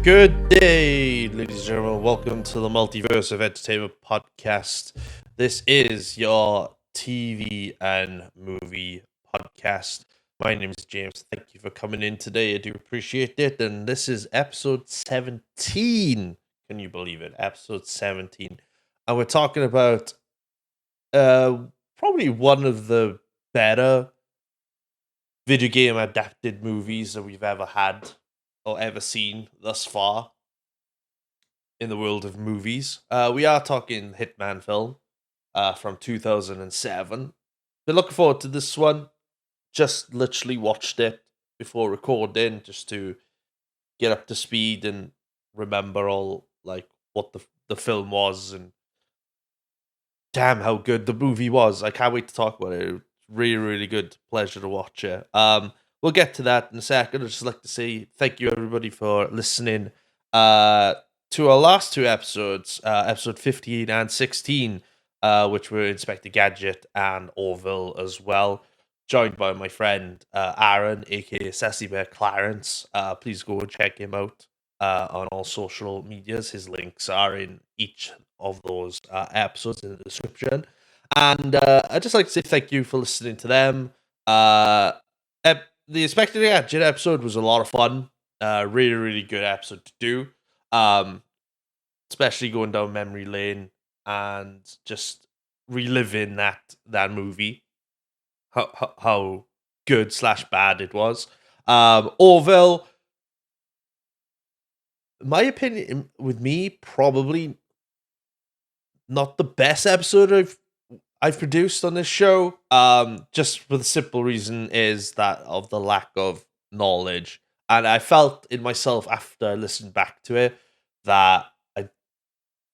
Good day, ladies and gentlemen. Welcome to the Multiverse of Entertainment podcast. This is your TV and movie podcast. My name is James. Thank you for coming in today. I do appreciate it. And this is episode 17. Can you believe it? Episode 17. And we're talking about probably one of the better video game adapted movies that we've ever had or ever seen thus far in the world of movies. We are talking Hitman film from 2007. Been looking forward to this one. Just literally watched it before recording just to get up to speed and remember all like what the film was, and damn how good the movie was. I can't wait to talk about it. Really good. Pleasure to watch it. We'll get to that in a second. I'd just like to say thank you everybody for listening to our last two episodes, episode 15 and 16, which were Inspector Gadget and Orville as well, joined by my friend Aaron, aka Sassy Bear Clarence. Please go and check him out on all social medias. His links are in each of those episodes in the description. And I'd just like to say thank you for listening to them. The Inspector Gadget episode was a lot of fun. Really good episode to do. Especially going down memory lane and just reliving that movie. How good / bad it was. Orville, my opinion, with me, probably not the best episode I've produced on this show. Just for the simple reason is that of the lack of knowledge. And I felt in myself after I listened back to it that I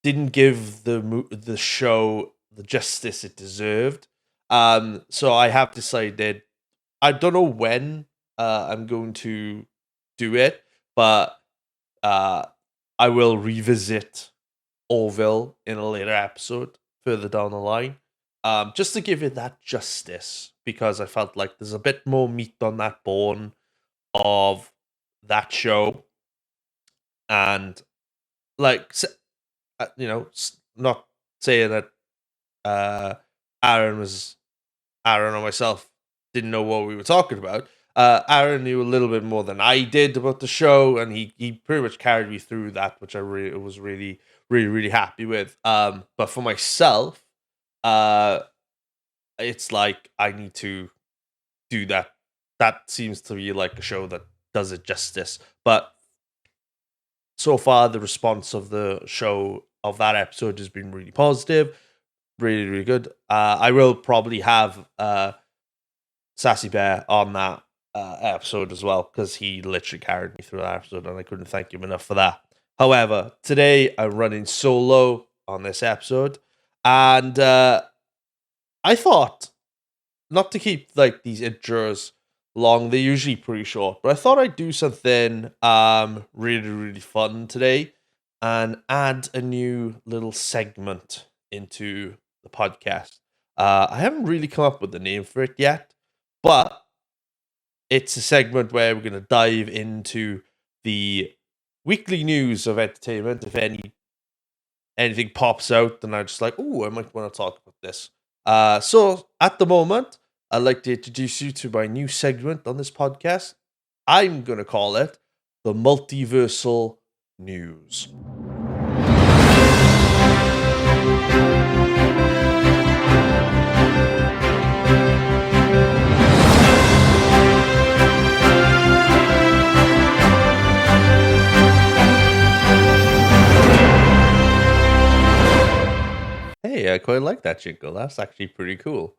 didn't give the show the justice it deserved. So I have decided, I don't know when I'm going to do it, but I will revisit Orville in a later episode further down the line. Just to give it that justice, because I felt like there's a bit more meat on that bone of that show, and like not saying that Aaron or myself didn't know what we were talking about. Aaron knew a little bit more than I did about the show, and he pretty much carried me through that, which I was really happy with. But for myself, it's like I need to do that. That seems to be like a show that does it justice. But so far, the response of the show of that episode has been really positive, really good. I will probably have Sassy Bear on that episode as well, because he literally carried me through that episode, and I couldn't thank him enough for that. However, today I'm running solo on this episode, and I thought not to keep like these intros long. They're usually pretty short, but I thought I'd do something really fun today and add a new little segment into the podcast. I haven't really come up with the name for it yet, but it's a segment where we're going to dive into the weekly news of entertainment. If anything pops out, then I'm just like, oh, I might want to talk about this. So at the moment, I'd like to introduce you to my new segment on this podcast. I'm going to call it the Multiversal News. Hey, I quite like that jingle. That's actually pretty cool.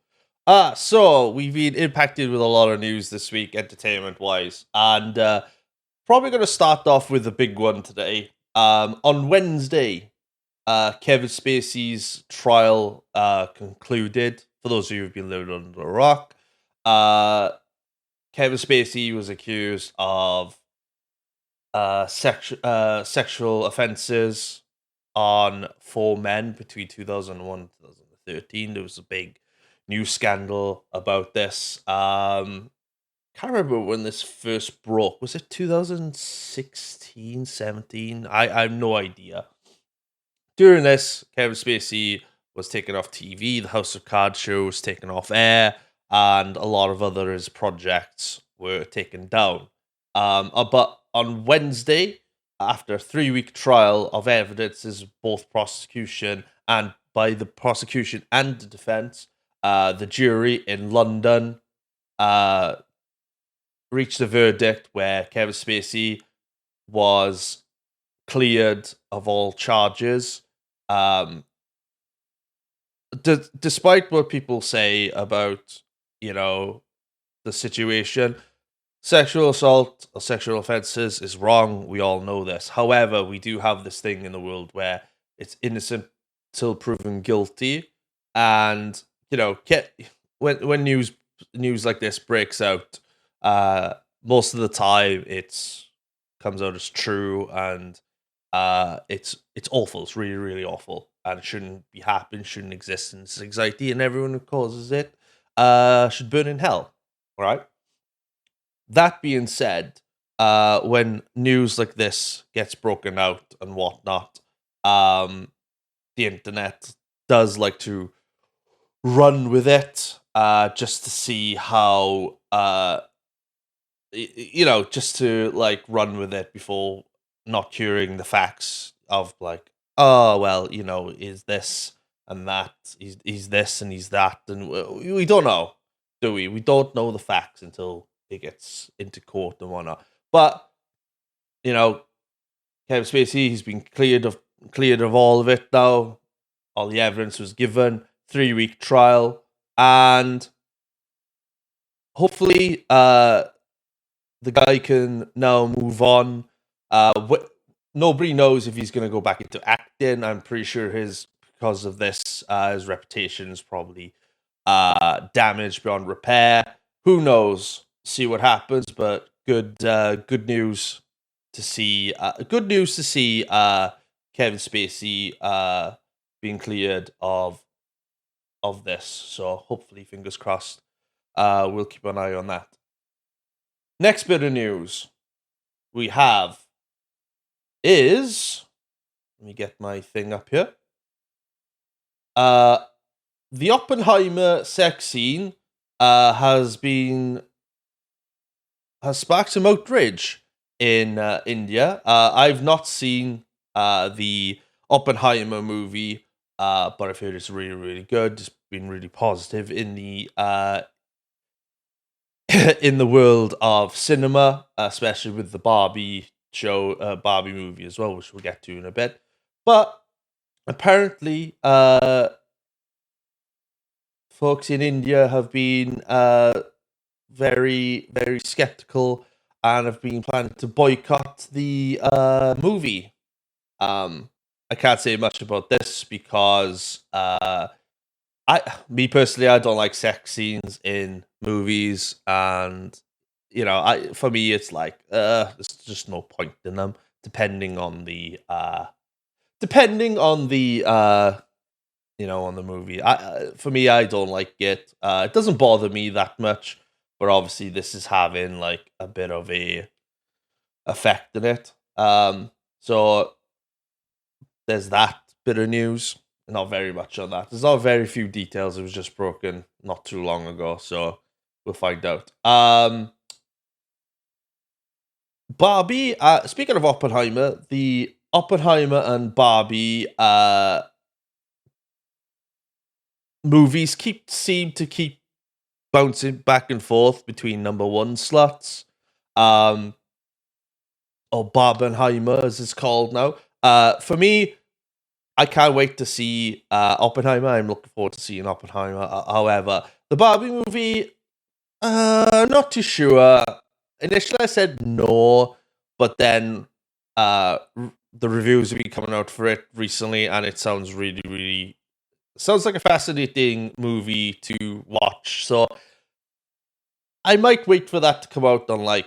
So we've been impacted with a lot of news this week, entertainment-wise, and probably going to start off with a big one today. On Wednesday, Kevin Spacey's trial concluded. For those of you who've been living under a rock, Kevin Spacey was accused of sexual offenses on 4 men between 2001 and 2013. There was a big news scandal about this. can't remember when this first broke. Was it 2016, 17? I have no idea. During this, Kevin Spacey was taken off TV, the House of Cards show was taken off air, and a lot of other his projects were taken down. But on Wednesday, after a 3-week trial of evidences, both prosecution and by the prosecution and the defense, the jury in London uh, reached a verdict where Kevin Spacey was cleared of all charges. Um, Despite what people say about, you know, the situation, sexual assault or sexual offenses is wrong. We all know this. However, we do have this thing in the world where it's innocent till proven guilty, and when news like this breaks out, most of the time it's comes out as true, and it's awful. It's really, really awful, and it shouldn't be happening. Shouldn't exist in society, and everyone who causes it should burn in hell. All right. That being said, when news like this gets broken out and whatnot, the internet does like to run with it, just to see how, just to like run with it before not hearing the facts of like, oh well, is this and that, he's this and he's that, and we don't know, do we? We don't know the facts until it gets into court and whatnot. But you know, Kevin Spacey, he's been cleared of all of it now. All the evidence was given. 3-week trial, and hopefully, the guy can now move on. Nobody knows if he's going to go back into acting. I'm pretty sure because of this, his reputation is probably damaged beyond repair. Who knows? See what happens. But good news to see. Good news to see Kevin Spacey being cleared of this. So hopefully, fingers crossed. We'll keep an eye on that. Next bit of news we have is, let me get my thing up here. The Oppenheimer sex scene has sparked some outrage in India. I've not seen the Oppenheimer movie, but I've heard it's really, really good. It's been really positive in the in the world of cinema, especially with the Barbie show, Barbie movie as well, which we'll get to in a bit. But apparently, folks in India have been very, very skeptical and have been planning to boycott the movie. I can't say much about this because me personally, I don't like sex scenes in movies, and for me, it's like there's just no point in them, depending on the on the movie. For me, I don't like it. It doesn't bother me that much, but obviously, this is having like a bit of a effect in it. So there's that bit of news. Not very much on that. There's not very few details. It was just broken not too long ago, so we'll find out. Barbie. Speaking of Oppenheimer, the Oppenheimer and Barbie movies seem to keep bouncing back and forth between number one slots. Or Barbenheimer, as it's called now. For me, I can't wait to see Oppenheimer. I'm looking forward to seeing Oppenheimer. However, the Barbie movie, not too sure. Initially, I said no, but then the reviews have been coming out for it recently, and it sounds really, really sounds like a fascinating movie to watch. So I might wait for that to come out on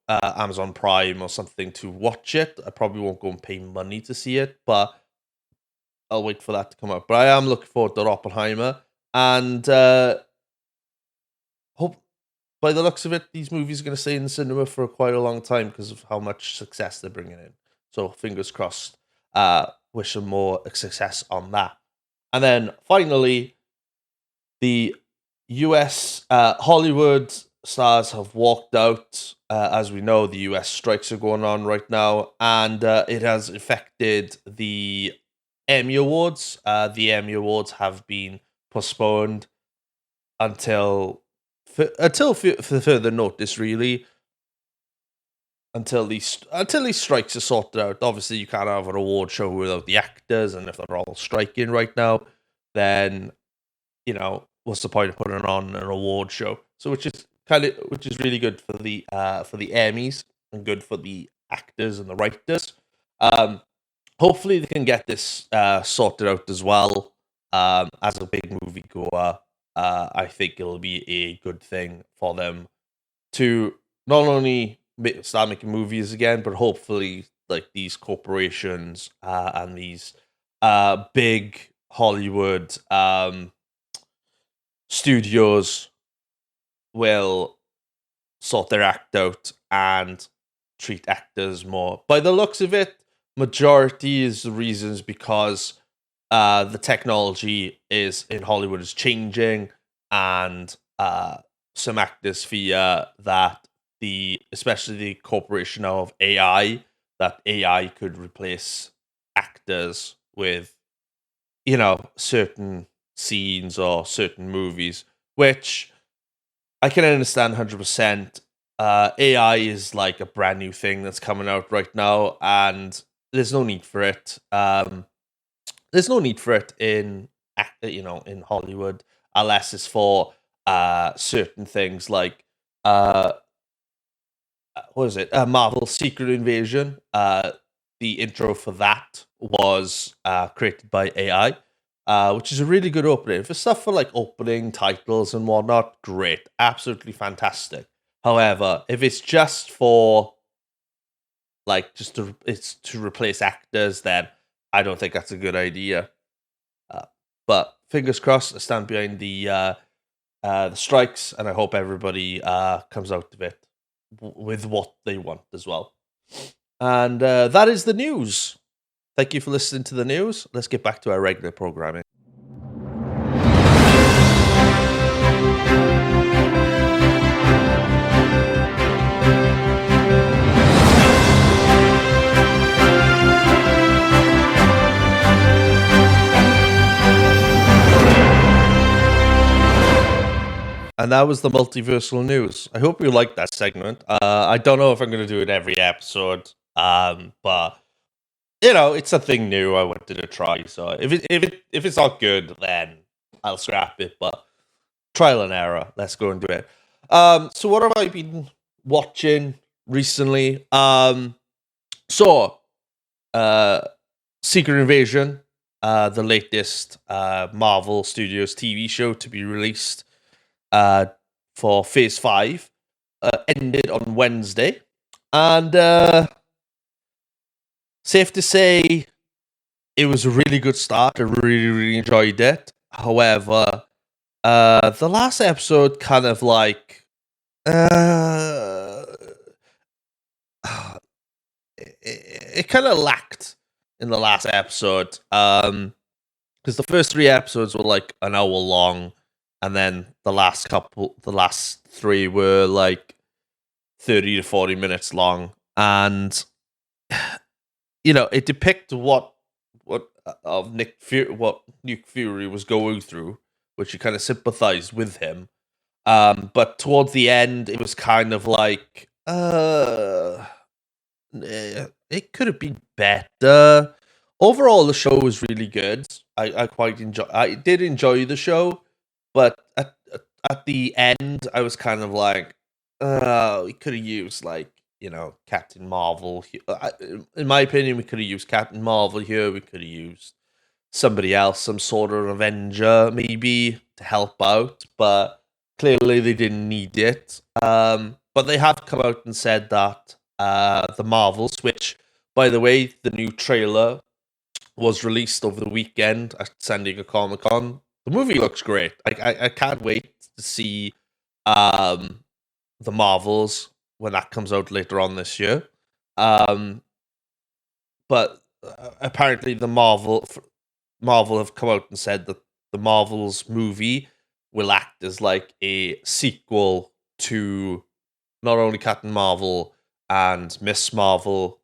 Amazon Prime or something to watch it. I probably won't go and pay money to see it, but I'll wait for that to come out. But I am looking forward to Oppenheimer, and by the looks of it, these movies are going to stay in the cinema for quite a long time because of how much success they're bringing in. So fingers crossed. Wish them more success on that. And then finally, the US Hollywood stars have walked out. As we know, the US strikes are going on right now, and it has affected the Emmy Awards. The Emmy Awards have been postponed until further notice, really. Until these strikes are sorted out. Obviously, you can't have an award show without the actors, and if they're all striking right now, then what's the point of putting on an award show? So, which is really good for the Emmys and good for the actors and the writers. Hopefully, they can get this sorted out as well. As a big movie goer, I think it'll be a good thing for them to not only start making movies again, but hopefully, like these corporations and these big Hollywood studios will sort their act out and treat actors more. By the looks of it, majority is the reasons because the technology is in Hollywood is changing, and some actors fear that especially the corporation of AI, that AI could replace actors with certain scenes or certain movies, which I can understand 100%. AI is like a brand new thing that's coming out right now, and there's no need for it. There's no need for it in in Hollywood unless it's for certain things like what is it? Marvel Secret Invasion. The intro for that was created by AI, which is a really good opening. For stuff for like opening titles and whatnot, great, absolutely fantastic. However, if it's just for like it's to replace actors, then I don't think that's a good idea. But fingers crossed, I stand behind the strikes, and I hope everybody comes out of it with what they want as well. And that is the news. Thank you for listening to the news. Let's get back to our regular programming. And that was the multiversal news. I hope you liked that segment. I don't know if I'm going to do it every episode, but it's something new I wanted to try. So if it's not good, then I'll scrap it. But trial and error. Let's go and do it. So what have I been watching recently? So Secret Invasion, the latest Marvel Studios TV show to be released for Phase 5, ended on Wednesday. And safe to say, it was a really good start. I really, really enjoyed it. However, the last episode kind of like it kind of lacked in the last episode. Because the first 3 episodes were like an hour long, and then the last 3 were like 30 to 40 minutes long, and it depicts what Nick Fury was going through, which you kind of sympathized with him. But towards the end, it was kind of like it could have been better. Overall, the show was really good. I did enjoy the show, but at the end, I was kind of like, we could have used like Captain Marvel. In my opinion, we could have used Captain Marvel here. We could have used somebody else, some sort of Avenger, maybe to help out. But clearly, they didn't need it. But they have come out and said that the Marvels, which, by the way, the new trailer was released over the weekend at San Diego Comic-Con. The movie looks great. I can't wait to see the Marvels when that comes out later on this year. Um, but apparently, Marvel have come out and said that the Marvels movie will act as like a sequel to not only Captain Marvel and Miss Marvel,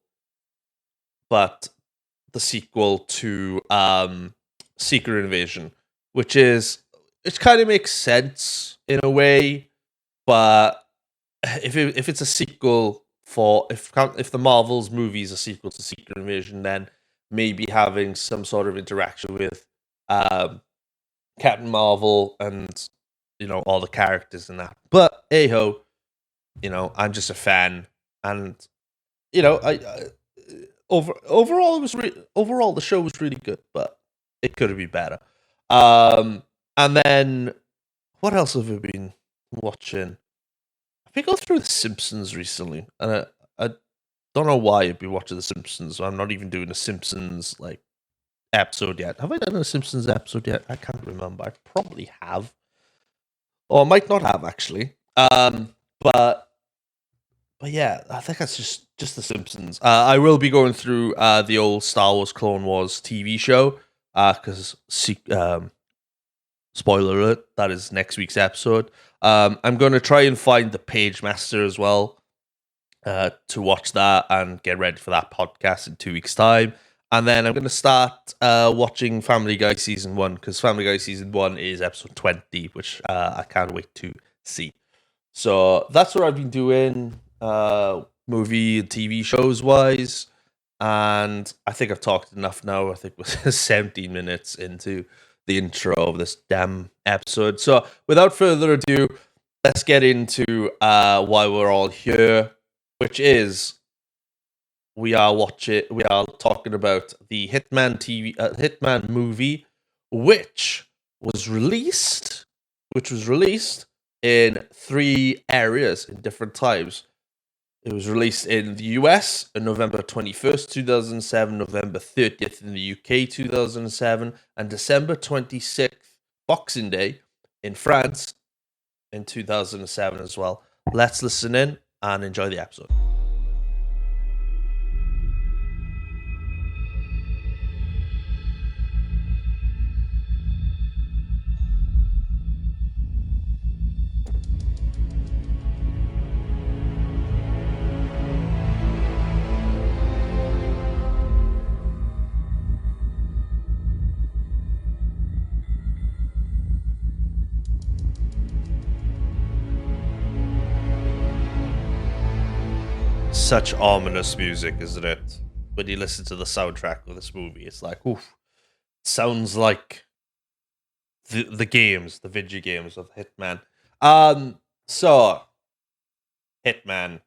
but the sequel to Secret Invasion, which is it kind of makes sense in a way, but if it's a sequel for if the Marvels movie is a sequel to Secret Invasion, then maybe having some sort of interaction with um, Captain Marvel and all the characters in that. But hey ho, I'm just a fan, and I overall overall the show was really good, but it could have been better. And then what else have we been watching? I've been going through The Simpsons recently, and I don't know why I've been watching The Simpsons. I'm not even doing a Simpsons like episode yet. Have I done a Simpsons episode yet? I can't remember. I probably have, or I might not have actually. But yeah, I think that's just The Simpsons. I will be going through the old Star Wars Clone Wars TV show because spoiler alert, that is next week's episode. I'm going to try and find the Page Master as well to watch that and get ready for that podcast in 2 weeks' time. And then I'm going to start watching Family Guy Season 1 because Family Guy Season 1 is episode 20, which I can't wait to see. So that's what I've been doing, movie and TV shows wise. And I think I've talked enough now. I think we're 17 minutes into the intro of this damn episode. So without further ado, let's get into why we're all here, which is we are talking about the Hitman movie, which was released in 3 areas in different times. It was released in the US on November 21st, 2007, November 30th in the UK, 2007, and December 26th, Boxing Day, in France in 2007 as well. Let's listen in and enjoy the episode. Such ominous music, isn't it? When you listen to the soundtrack of this movie, it's like, oof, sounds like the video games of Hitman. So Hitman.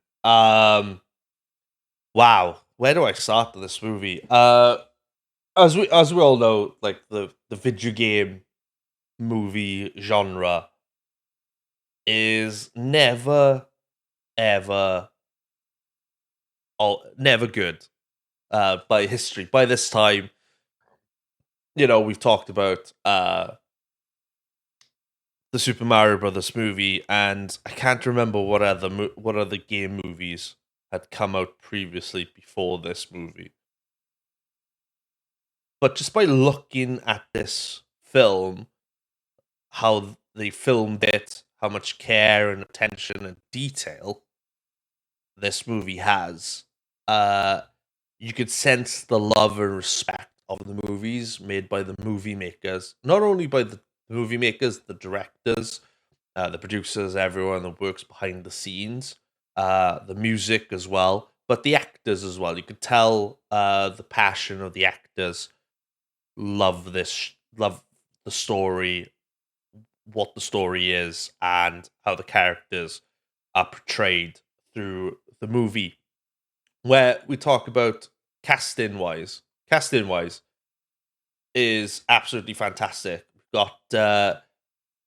Wow, where do I start with this movie? As we all know, like the video game movie genre is never ever never good by history. By this time, we've talked about the Super Mario Brothers movie, and I can't remember what other game movies had come out previously before this movie. But just by looking at this film, how they filmed it, how much care and attention and detail this movie has, you could sense the love and respect of the movies made by the movie makers. Not only by the movie makers, the directors, the producers, everyone that works behind the scenes, the music as well, but the actors as well. You could tell the passion of the actors love love the story, what the story is, and how the characters are portrayed through the movie. Where we talk about casting wise is absolutely fantastic. We've got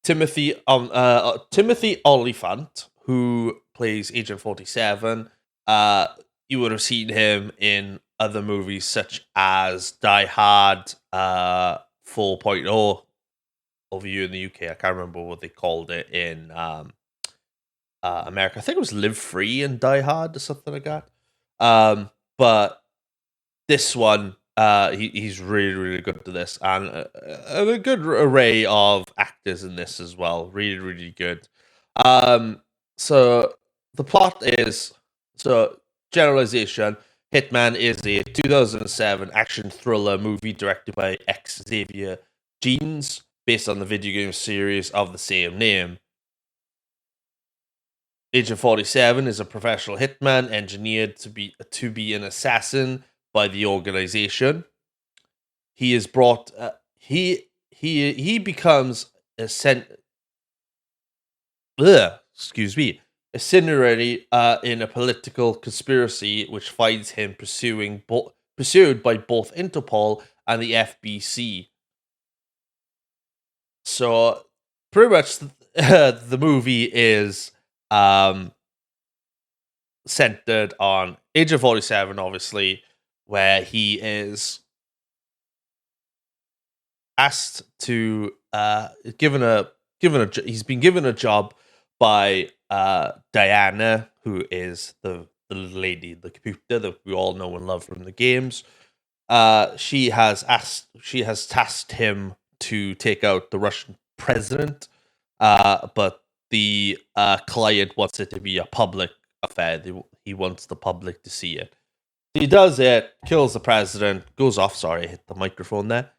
Timothy Oliphant, who plays Agent 47. You would have seen him in other movies such as Die Hard 4.0 over here in the UK. I can't remember what they called it in America. I think it was Live Free and Die Hard or something like that. But this one, he's really, really good to this, and a good array of actors in this as well. Really, really good. So the plot is generalization. Hitman is a 2007 action thriller movie directed by Xavier Jeans, based on the video game series of the same name. Agent 47 is a professional hitman engineered to be an assassin by the organization. He is brought. He becomes a excuse me, a signatory in a political conspiracy, which finds him pursued by both Interpol and the FBC. So pretty much the movie is centered on Agent 47, obviously, where he is asked to he's been given a job by Diana, who is the lady, the computer that we all know and love from the games. She has tasked him to take out the Russian president, but the client wants it to be a public affair. He wants the public to see it. He does it, kills the president, goes off. Sorry, I hit the microphone there.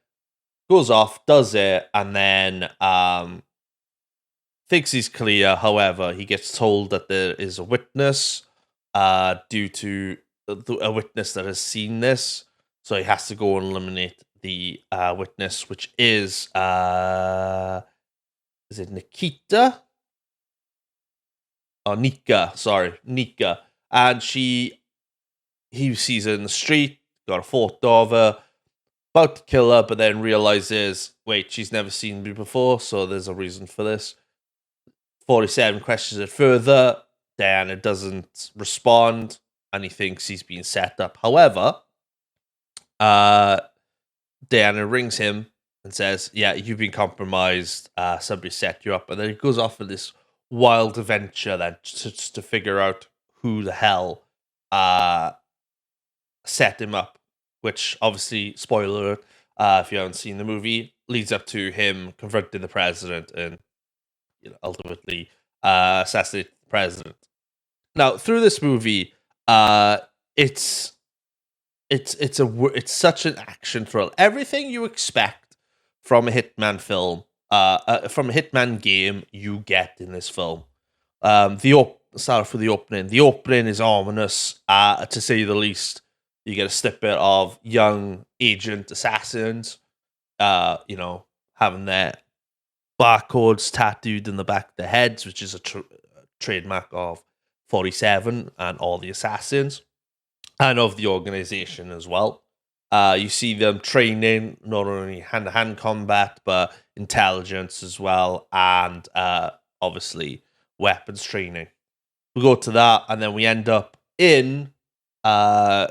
Goes off, does it, and then thinks he's clear. However, he gets told that there is a witness due to a witness that has seen this. So he has to go and eliminate the witness, which is it Nikita? Oh, Nika. Sorry, Nika. And he sees her in the street, got a photo of her, about to kill her, but then realizes, wait, she's never seen me before, so there's a reason for this. 47 questions it further. Diana doesn't respond, and he thinks he's been set up. However, Diana rings him and says, yeah, you've been compromised. Somebody set you up. And then he goes off on this wild adventure then to figure out who the hell set him up, which obviously, spoiler alert, if you haven't seen the movie, leads up to him confronting the president and ultimately assassinate the president. Now, through this movie, it's such an action thrill. Everything you expect from a Hitman film, from a Hitman game, you get in this film. Start for the opening. The opening is ominous, to say the least. You get a snippet of young agent assassins, having their barcodes tattooed in the back of their heads, which is a trademark of 47 and all the assassins, and of the organization as well. You see them training not only hand-to-hand combat, but intelligence as well, and obviously weapons training. We go to that, and then we end up in a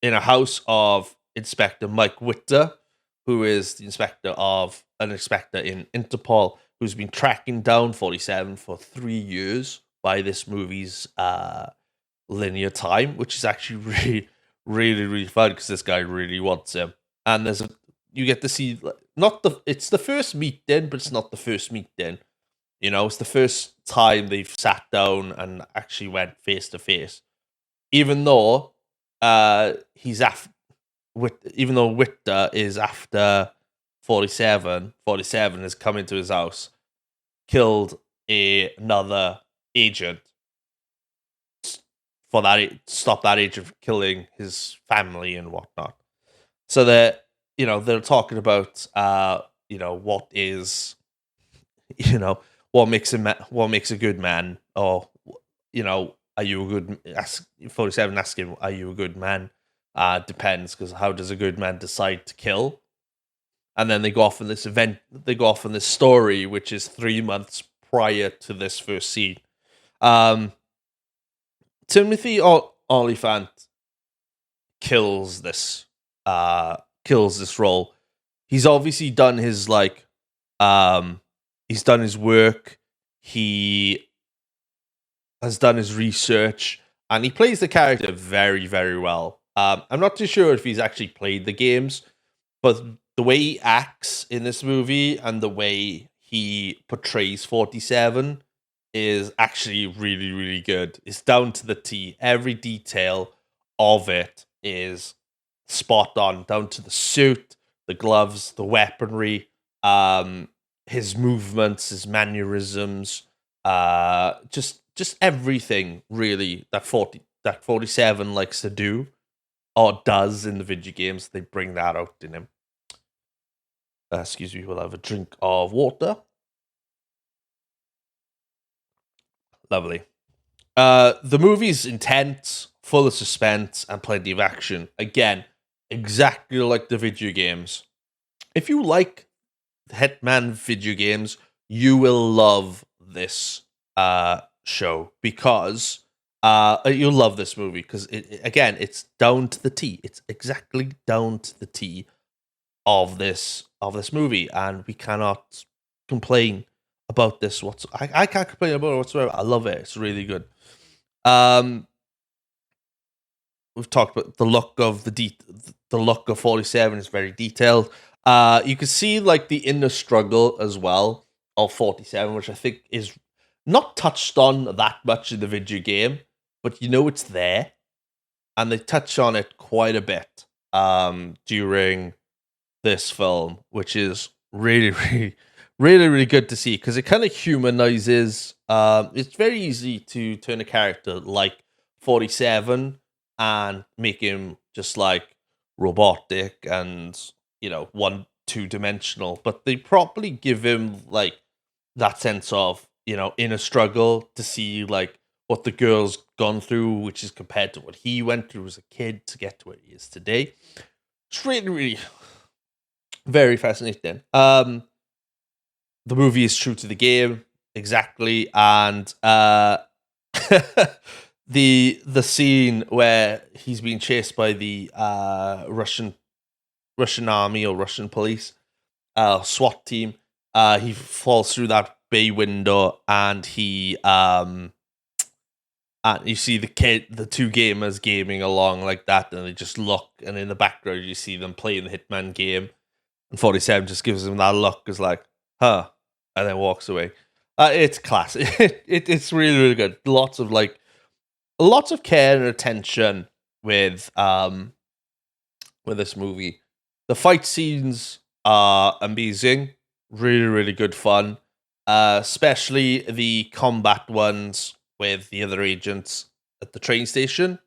house of Inspector Mike Witter, who is the inspector in Interpol, who's been tracking down 47 for 3 years by this movie's linear time, which is actually really, really, really fun because this guy really wants him. And you get to see it's the first meeting, but it's not the first meeting. It's the first time they've sat down and actually went face to face. Even though even though Witter is after 47, 47 has come into his house, killed another agent for that, stop that agent from killing his family and whatnot. So they're talking about what is what makes a good man, or are you a good 47 asking, are you a good man? Depends, because how does a good man decide to kill? And then they go off on this event. They go off on this story, which is 3 months prior to this first scene. Timothy Olyphant kills this role. He's obviously done his he's done his work. He has done his research, and he plays the character very, very well. I'm not too sure if he's actually played the games, but the way he acts in this movie and the way he portrays 47 is actually really, really good. It's down to the T. Every detail of it is spot on, down to the suit, the gloves, the weaponry, his movements, his mannerisms, just everything really that 47 likes to do or does in the video games. They bring that out in him. Excuse me, we'll have a drink of water. Lovely. The movie's intense, full of suspense, and plenty of action. Again, exactly like the video games. If you like Hitman video games, you will love this show because you'll love this movie because again, it's down to the T. It's exactly down to the T of this movie, and we cannot complain about this. I can't complain about it whatsoever. I love it. It's really good. We've talked about the look of the look of 47 is very detailed. You can see like the inner struggle as well of 47, which I think is not touched on that much in the video game, but you know it's there, and they touch on it quite a bit during this film, which is really, really, really, really good to see because it kind of humanizes. It's very easy to turn a character like 47 and make him just like robotic and, you know, 2-dimensional, but they properly give him like that sense of, you know, inner struggle to see like what the girl's gone through, which is compared to what he went through as a kid to get to where he is today. It's really, really very fascinating. The movie is true to the game exactly, and the scene where he's being chased by the Russian army or Russian police SWAT team, he falls through that bay window, and he and you see the two gamers gaming along like that, and they just look, and in the background you see them playing the Hitman game. And 47 just gives him that look, is like, huh, and then walks away. It's classic. It's really, really good. Lots of care and attention with this movie. The fight scenes are amazing. Really, really good fun. Especially the combat ones with the other agents at the train station.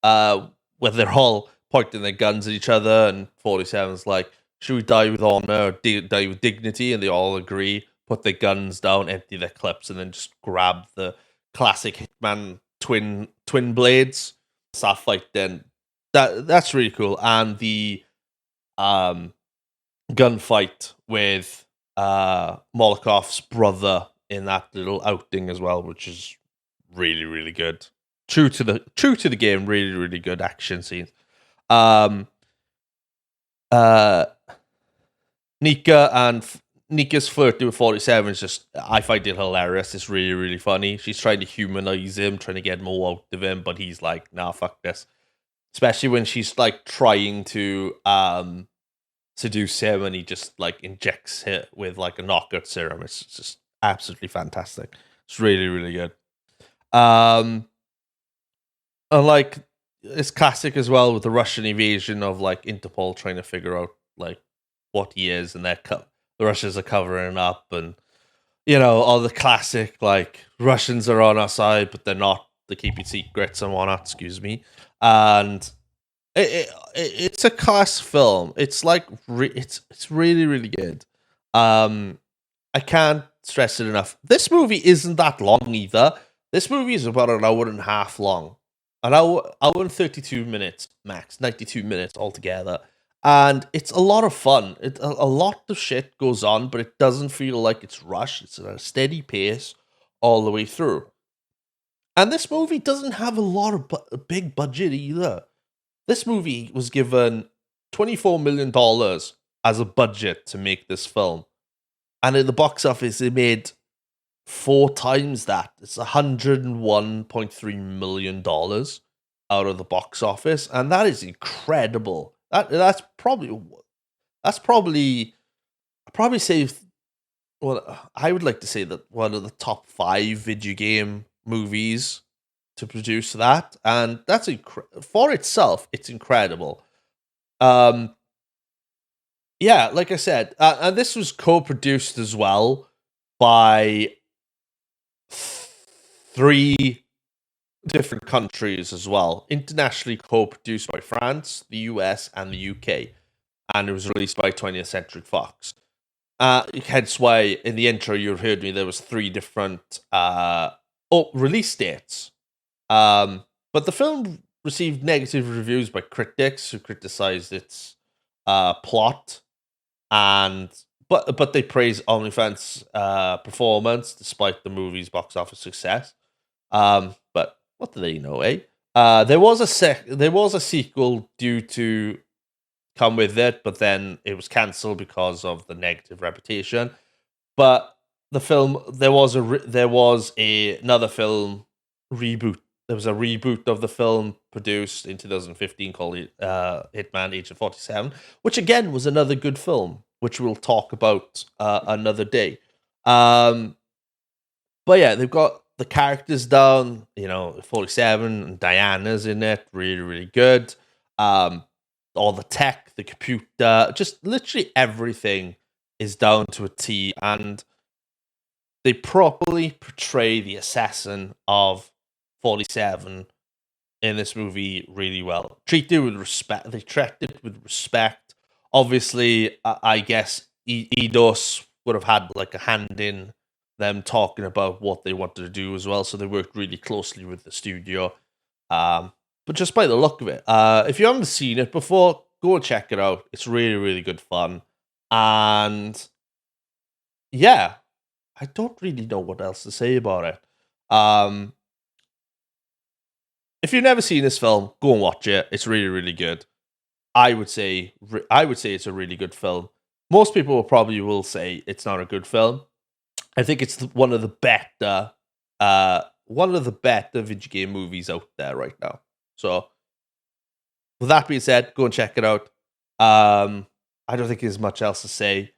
Where they're all pointing their guns at each other, and 47's like, should we die with honor or die with dignity? And they all agree, put their guns down, empty their clips, and then just grab the classic Hitman twin blades. Start fighting. That's really cool. And the gunfight with Molokov's brother in that little outing as well, which is really, really good. True to the game, really, really good action scenes. Nika's flirting with 47 is just, I find it hilarious. It's really, really funny. She's trying to humanize him, trying to get more out of him, but he's like, nah, fuck this. Especially when she's like trying to seduce him, and he just like injects it with like a knockout serum. It's just absolutely fantastic. It's really, really good. And like, it's classic as well with the Russian invasion of like Interpol trying to figure out like what he is, and the Russians are covering up, and you know, all the classic like Russians are on our side, but they're not. They keep it secrets and whatnot. Excuse me. And it's a class film. It's like it's really, really good. I can't stress it enough. This movie isn't that long either. This movie is about an hour and a half long. An hour and 32 minutes max, 92 minutes altogether. And it's a lot of fun. A lot of shit goes on, but it doesn't feel like it's rushed. It's at a steady pace all the way through. And this movie doesn't have a lot of a big budget either. This movie was given $24 million as a budget to make this film. And in the box office, it made four times that. It's $101.3 million out of the box office, and that is incredible. That's probably I probably say, well, I would like to say that one of the top five video game movies to produce that, and that's for itself, it's incredible. Um, yeah, like I said, and this was co-produced as well by three different countries as well. Internationally co-produced by France, the US, and the UK, and it was released by 20th Century Fox. Hence why in the intro you heard me there was three different release dates. But the film received negative reviews by critics who criticized its plot, and but they praised OnlyFans' performance despite the movie's box office success. But what do they know, eh? There was a sequel due to come with it, but then it was cancelled because of the negative reputation. But the film, there was another film reboot. There was a reboot of the film produced in 2015 called Hitman Agent 47, which again was another good film, which we'll talk about another day. But yeah, they've got the characters down. 47 and Diana's in it, really, really good. All the tech, the computer, just literally everything is down to a T, and they properly portray the assassin of 47 in this movie really well. Treated with respect. They treated with respect. Obviously, I guess Eidos would have had like a hand in them talking about what they wanted to do as well, so they worked really closely with the studio. But just by the look of it, if you haven't seen it before, go and check it out. It's really, really good fun. And yeah, I don't really know what else to say about it. If you've never seen this film, go and watch it. It's really, really good. I would say it's a really good film. Most people will say it's not a good film. I think it's one of the better video game movies out there right now. So, with that being said, go and check it out. I don't think there's much else to say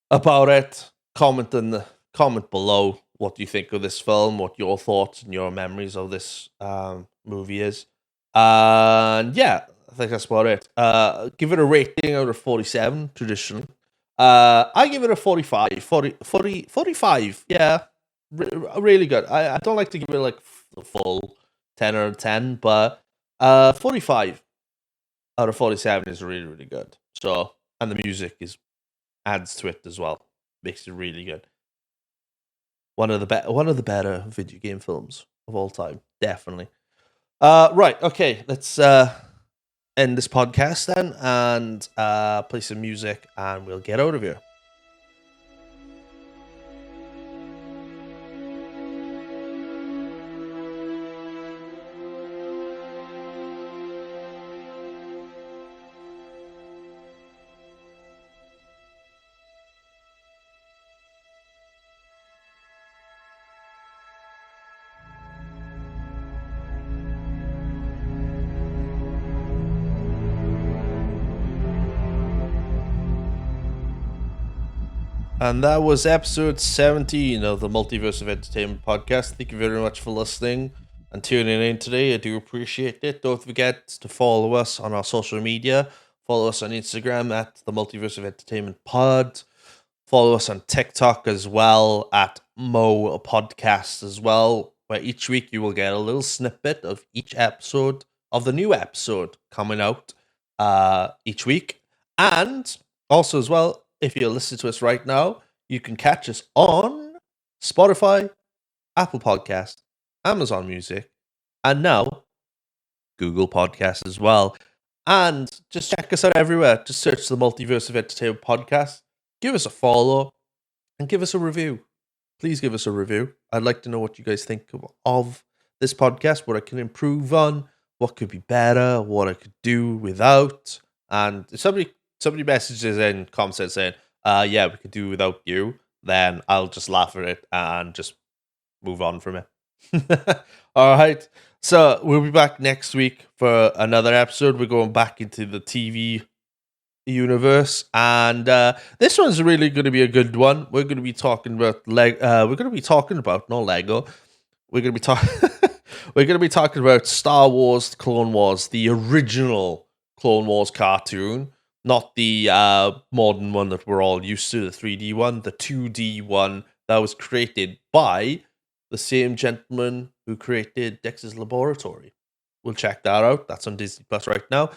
about it. Comment below what you think of this film, what your thoughts and your memories of this movie is. And yeah, I think that's about it. Give it a rating out of 47, traditionally. I give it a 45. 45, yeah. Really good. I don't like to give it like the full 10 out of 10, but 45 out of 47 is really, really good. So, and the music adds to it as well. Makes it really good. One of the better video game films of all time, definitely. Right, okay, let's end this podcast then and play some music, and we'll get out of here. And that was episode 17 of the Multiverse of Entertainment podcast. Thank you very much for listening and tuning in today. I do appreciate it. Don't forget to follow us on our social media. Follow us on Instagram at the Multiverse of Entertainment Pod. Follow us on TikTok as well at Mo Podcast as well, where each week you will get a little snippet of each episode of the new episode coming out each week. And also as well, if you're listening to us right now, you can catch us on Spotify, Apple Podcast, Amazon Music, and now Google Podcasts as well. And just check us out everywhere. Just search the Multiverse of Entertainment Podcast. Give us a follow and give us a review. Please give us a review. I'd like to know what you guys think of this podcast, what I can improve on, what could be better, what I could do without. And if somebody messages in comments saying, yeah, we could do without you, then I'll just laugh at it and just move on from it. All right. So we'll be back next week for another episode. We're going back into the TV universe, and this one's really going to be a good one. We're going to be talking about we're going to be talking about not Lego. We're going to be talking. We're going to be talking about Star Wars: Clone Wars, the original Clone Wars cartoon, not the modern one that we're all used to, the 3D one, the 2D one that was created by the same gentleman who created Dexter's Laboratory. We'll check that out. That's on Disney Plus right now.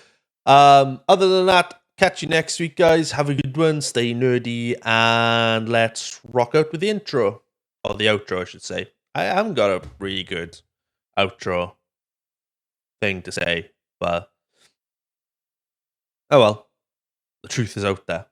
Other than that, catch you next week, guys. Have a good one. Stay nerdy, and let's rock out with the intro. Or the outro, I should say. I haven't got a really good outro thing to say, but oh well. The truth is out there.